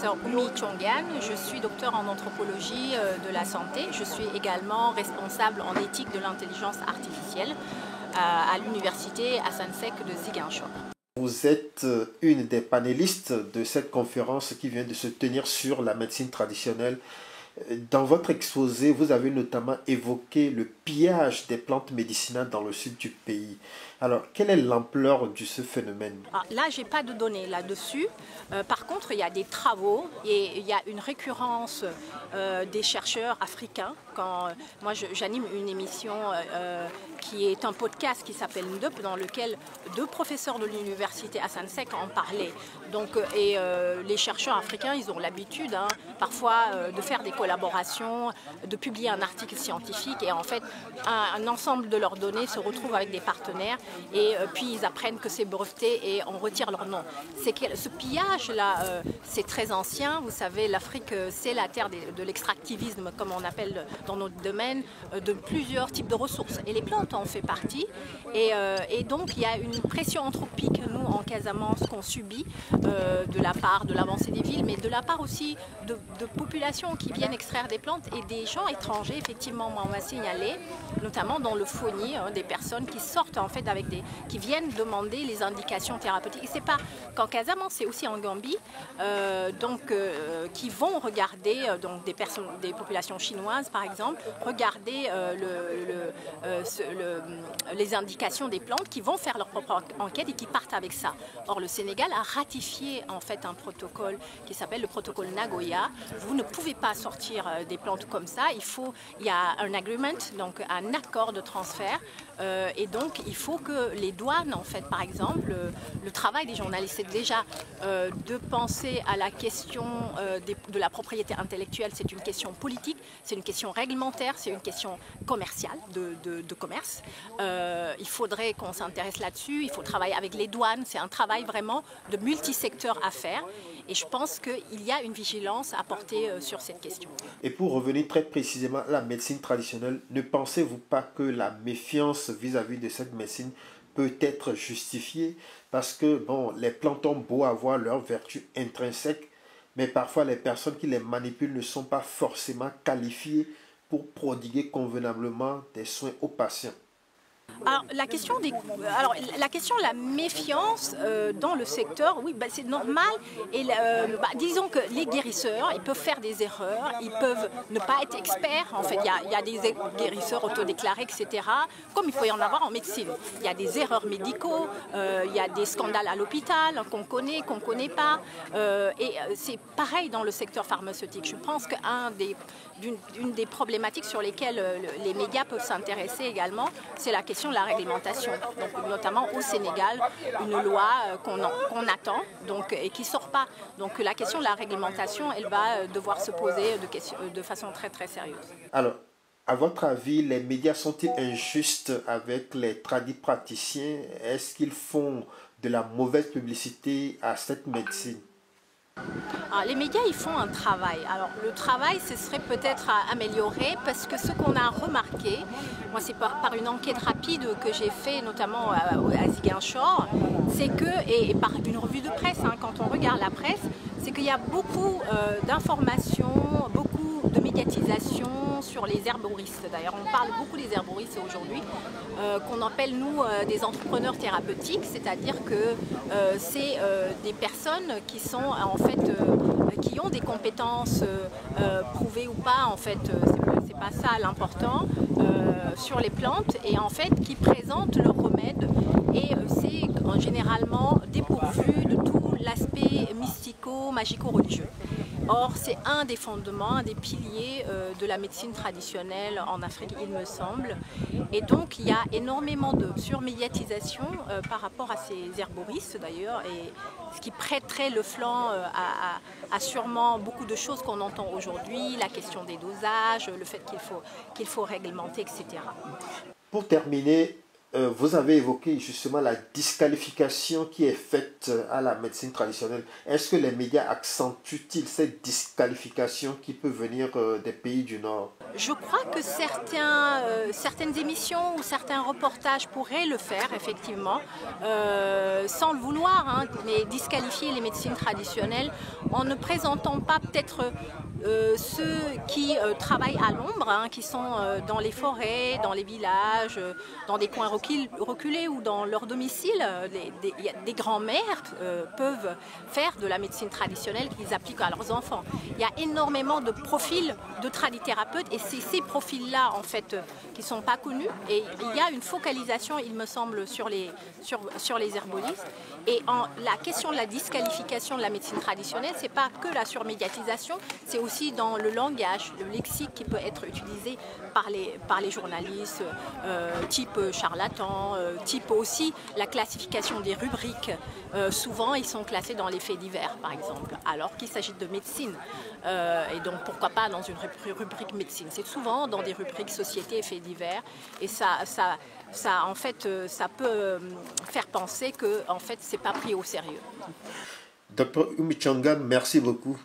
professeur Oumi Chongian, je suis docteur en anthropologie de la santé. Je suis également responsable en éthique de l'intelligence artificielle à l'université Hassan Sek de Ziguinchor. Vous êtes une des panélistes de cette conférence qui vient de se tenir sur la médecine traditionnelle. Dans votre exposé, vous avez notamment évoqué le pillage des plantes médicinales dans le sud du pays. Alors, quelle est l'ampleur de ce phénomène? Là, je n'ai pas de données là-dessus. Par contre, il y a des travaux et il y a une récurrence des chercheurs africains. Moi, j'anime une émission qui est un podcast qui s'appelle Ndeup, dans lequel deux professeurs de l'université Hassan Sek en parlaient. Donc, les chercheurs africains, ils ont l'habitude parfois de faire des collaborations, de publier un article scientifique et en fait, un ensemble de leurs données se retrouve avec des partenaires et puis ils apprennent que c'est breveté et on retire leur nom. Ce pillage-là, c'est très ancien. Vous savez, l'Afrique, c'est la terre de l'extractivisme, comme on appelle dans notre domaine, de plusieurs types de ressources. Et les plantes en fait partie. Et donc, il y a une pression anthropique, nous, en Casamance, qu'on subit de la part de l'avancée des villes, mais de la part aussi de populations qui viennent extraire des plantes et des gens étrangers, effectivement, on m'a signalé, notamment dans le Fogny, des personnes qui sortent en fait qui viennent demander les indications thérapeutiques. Et c'est pas qu'en Casamance, c'est aussi en Gambie, qui vont regarder donc des populations chinoises, par exemple, regarder les indications des plantes, qui vont faire leur propre enquête et qui partent avec ça. Or, le Sénégal a ratifié en fait un protocole qui s'appelle le protocole Nagoya. Vous ne pouvez pas sortir des plantes comme ça. Il y a un agreement, donc un accord de transfert, et donc il faut que les douanes, en fait, par exemple, le travail des journalistes, c'est déjà de penser à la question de la propriété intellectuelle. C'est une question politique, c'est une question réglementaire, c'est une question commerciale, de commerce. Il faudrait qu'on s'intéresse là-dessus, il faut travailler avec les douanes, c'est un travail vraiment de multisecteur à faire. Et je pense qu'il y a une vigilance à porter sur cette question. Et pour revenir très précisément à la médecine traditionnelle, ne pensez-vous pas que la méfiance vis-à-vis de cette médecine peut être justifiée? Parce que bon, les plantes ont beau avoir leurs vertus intrinsèques, mais parfois les personnes qui les manipulent ne sont pas forcément qualifiées pour prodiguer convenablement des soins aux patients. Alors, la question de la méfiance dans le secteur, oui, c'est normal. Et disons que les guérisseurs, ils peuvent faire des erreurs, ils peuvent ne pas être experts. En fait, il y a des guérisseurs autodéclarés, etc. Comme il faut y en avoir en médecine. Il y a des erreurs médicaux, il y a des scandales à l'hôpital qu'on connaît pas. Et c'est pareil dans le secteur pharmaceutique. Je pense qu'une des problématiques sur lesquelles les médias peuvent s'intéresser également, c'est la question de la réglementation, donc notamment au Sénégal, une loi qu'on attend et qui ne sort pas. Donc la question de la réglementation, elle va devoir se poser de façon très très sérieuse. Alors, à votre avis, les médias sont-ils injustes avec les praticiens? Est-ce qu'ils font de la mauvaise publicité à cette médecine? Alors, les médias, ils font un travail. Alors, le travail, ce serait peut-être à améliorer parce que ce qu'on a remarqué, moi, c'est par une enquête rapide que j'ai fait, notamment à Ziguinchor, c'est que, et par une revue de presse, quand on regarde la presse, c'est qu'il y a beaucoup d'informations, beaucoup de médiatisation sur les herboristes. D'ailleurs, on parle beaucoup des herboristes aujourd'hui, qu'on appelle, nous, des entrepreneurs thérapeutiques, c'est-à-dire que c'est des personnes qui sont, en fait, qui ont des compétences prouvées ou pas, en fait, c'est pas ça l'important, sur les plantes, et en fait, qui présentent leurs remèdes, et c'est généralement dépourvu de tout l'aspect mystico-magico-religieux. Or, c'est un des fondements, un des piliers de la médecine traditionnelle en Afrique, il me semble. Et donc, il y a énormément de surmédiatisation par rapport à ces herboristes, d'ailleurs, et ce qui prêterait le flanc à sûrement beaucoup de choses qu'on entend aujourd'hui, la question des dosages, le fait qu'il faut réglementer, etc. Pour terminer, vous avez évoqué justement la disqualification qui est faite à la médecine traditionnelle. Est-ce que les médias accentuent-ils cette disqualification qui peut venir des pays du Nord? Je crois que certaines émissions ou certains reportages pourraient le faire, effectivement, sans le vouloir, hein, mais disqualifier les médecines traditionnelles en ne présentant pas peut-être ceux qui travaillent à l'ombre, hein, qui sont dans les forêts, dans les villages, dans des coins reculés ou dans leur domicile. Des grands-mères peuvent faire de la médecine traditionnelle qu'ils appliquent à leurs enfants. Il y a énormément de profils de tradithérapeutes et c'est ces profils-là en fait qui ne sont pas connus et il y a une focalisation, il me semble, sur les herbolistes. Et la question de la disqualification de la médecine traditionnelle, c'est pas que la surmédiatisation, c'est aussi dans le langage, le lexique qui peut être utilisé par les journalistes, type charlatan, type aussi la classification des rubriques. Souvent, ils sont classés dans les faits divers, par exemple, alors qu'il s'agit de médecine. Et donc, pourquoi pas dans une rubrique médecine? C'est souvent dans des rubriques société et faits divers. Et en fait, ça peut faire penser que en fait, c'est pas pris au sérieux. Dr. Oumie Tchongan, merci beaucoup.